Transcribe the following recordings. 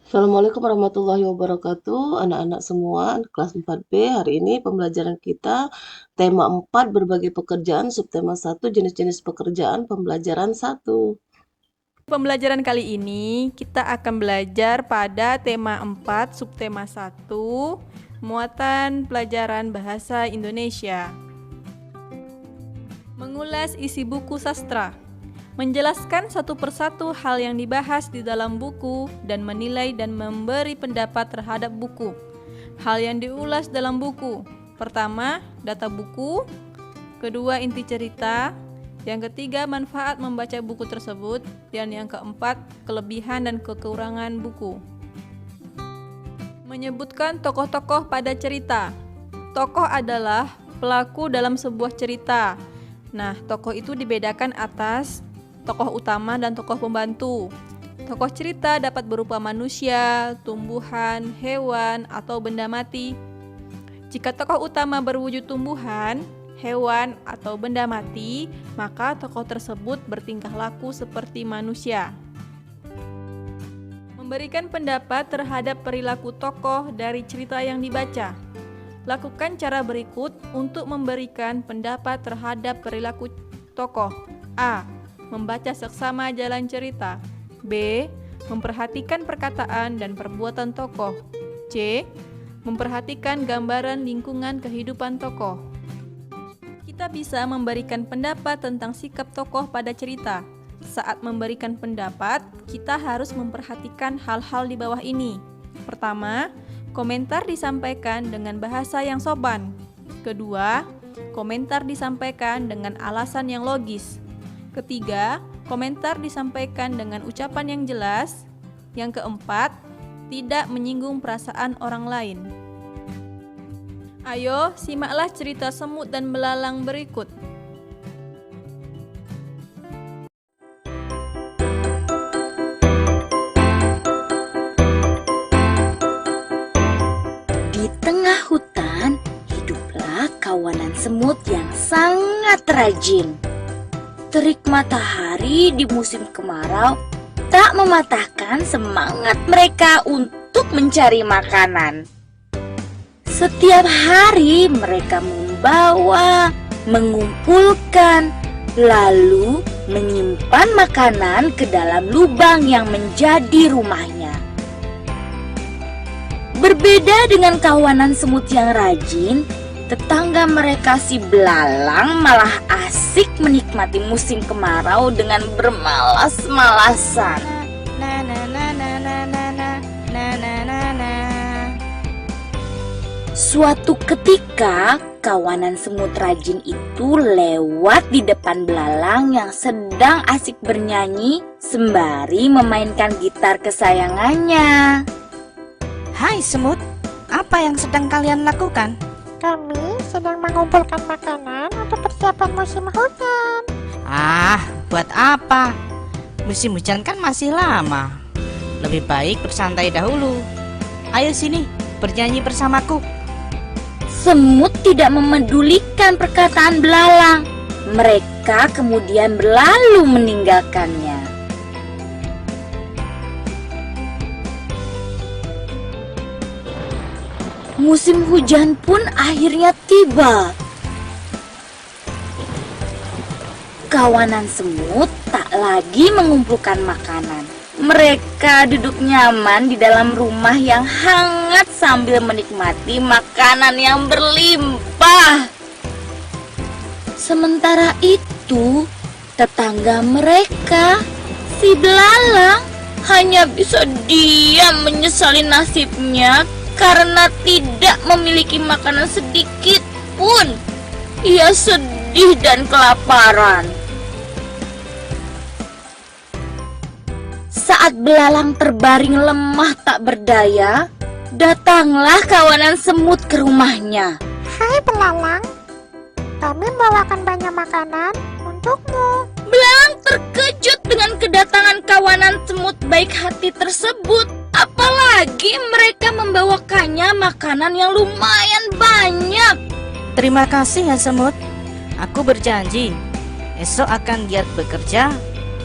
Assalamualaikum warahmatullahi wabarakatuh, anak-anak semua, kelas 4B. Hari ini pembelajaran kita tema 4 berbagai pekerjaan, subtema 1 jenis-jenis pekerjaan, pembelajaran 1. Pembelajaran kali ini kita akan belajar pada tema 4 subtema 1 muatan pelajaran bahasa Indonesia. Mengulas isi buku sastra, menjelaskan satu persatu hal yang dibahas di dalam buku dan menilai dan memberi pendapat terhadap buku. Hal yang diulas dalam buku: pertama, data buku; kedua, inti cerita; yang ketiga, manfaat membaca buku tersebut; dan yang keempat, kelebihan dan kekurangan buku. Menyebutkan tokoh-tokoh pada cerita. Tokoh adalah pelaku dalam sebuah cerita. Nah, tokoh itu dibedakan atas tokoh utama dan tokoh pembantu. Tokoh cerita dapat berupa manusia, tumbuhan, hewan, atau benda mati. Jika tokoh utama berwujud tumbuhan, hewan, atau benda mati, maka tokoh tersebut bertingkah laku seperti manusia. Memberikan pendapat terhadap perilaku tokoh dari cerita yang dibaca. Lakukan cara berikut untuk memberikan pendapat terhadap perilaku tokoh. A. Membaca seksama jalan cerita. B. Memperhatikan perkataan dan perbuatan tokoh. C. Memperhatikan gambaran lingkungan kehidupan tokoh. Kita bisa memberikan pendapat tentang sikap tokoh pada cerita. Saat memberikan pendapat, kita harus memperhatikan hal-hal di bawah ini. Pertama, komentar disampaikan dengan bahasa yang sopan. Kedua, komentar disampaikan dengan alasan yang logis. Ketiga, komentar disampaikan dengan ucapan yang jelas. Yang keempat, tidak menyinggung perasaan orang lain. Ayo, simaklah cerita semut dan belalang berikut. Di tengah hutan, hiduplah kawanan semut yang sangat rajin. Terik matahari di musim kemarau tak mematahkan semangat mereka untuk mencari makanan. Setiap hari mereka membawa, mengumpulkan, lalu menyimpan makanan ke dalam lubang yang menjadi rumahnya. Berbeda dengan kawanan semut yang rajin, tetangga mereka si belalang malah asik menikmati musim kemarau dengan bermalas-malasan. Suatu ketika, kawanan semut rajin itu lewat di depan belalang yang sedang asik bernyanyi sembari memainkan gitar kesayangannya. Hai semut, apa yang sedang kalian lakukan? Kami sedang mengumpulkan makanan untuk persiapan musim hujan. Ah, buat apa? Musim hujan kan masih lama. Lebih baik bersantai dahulu. Ayo sini, bernyanyi bersamaku. Semut tidak memedulikan perkataan belalang. Mereka kemudian berlalu meninggalkannya. Musim hujan pun akhirnya tiba. Kawanan semut tak lagi mengumpulkan makanan. Mereka duduk nyaman di dalam rumah yang hangat sambil menikmati makanan yang berlimpah. Sementara itu, tetangga mereka, si belalang, hanya bisa diam menyesali nasibnya karena tidak memiliki makanan sedikit pun. Ia sedih dan kelaparan. Saat belalang terbaring lemah tak berdaya, datanglah kawanan semut ke rumahnya. Hai belalang, kami membawakan banyak makanan untukmu. Belalang terkejut dengan kedatangan kawanan semut baik hati tersebut. Apalagi mereka membawakannya makanan yang lumayan banyak. Terima kasih ya semut. Aku berjanji, esok akan giat bekerja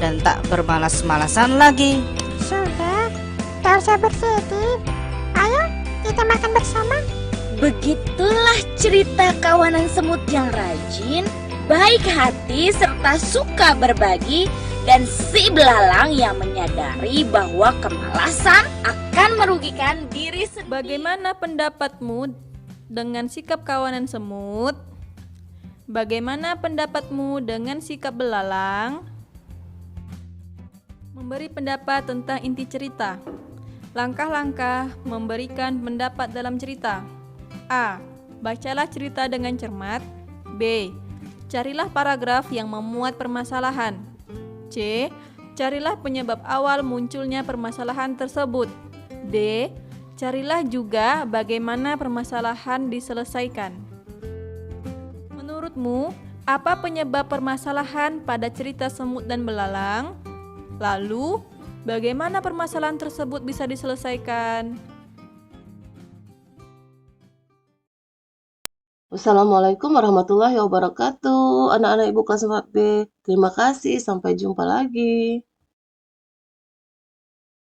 dan tak bermalas-malasan lagi. Sudah, tak Gak usah bersedih. Ayo, kita makan bersama. Begitulah cerita kawanan semut yang rajin, baik hati serta suka berbagi, dan si belalang yang menyadari bahwa kemalasan akan merugikan diri sendiri. Bagaimana pendapatmu dengan sikap kawanan semut? Bagaimana pendapatmu dengan sikap belalang? Memberi pendapat tentang inti cerita. Langkah-langkah memberikan pendapat dalam cerita. A. Bacalah cerita dengan cermat. B. Carilah paragraf yang memuat permasalahan. C. Carilah penyebab awal munculnya permasalahan tersebut. D. Carilah juga bagaimana permasalahan diselesaikan. Menurutmu, apa penyebab permasalahan pada cerita semut dan belalang? Lalu, bagaimana permasalahan tersebut bisa diselesaikan? Wassalamualaikum warahmatullahi wabarakatuh. Anak-anak Ibu kelas 4B. Terima kasih, sampai jumpa lagi.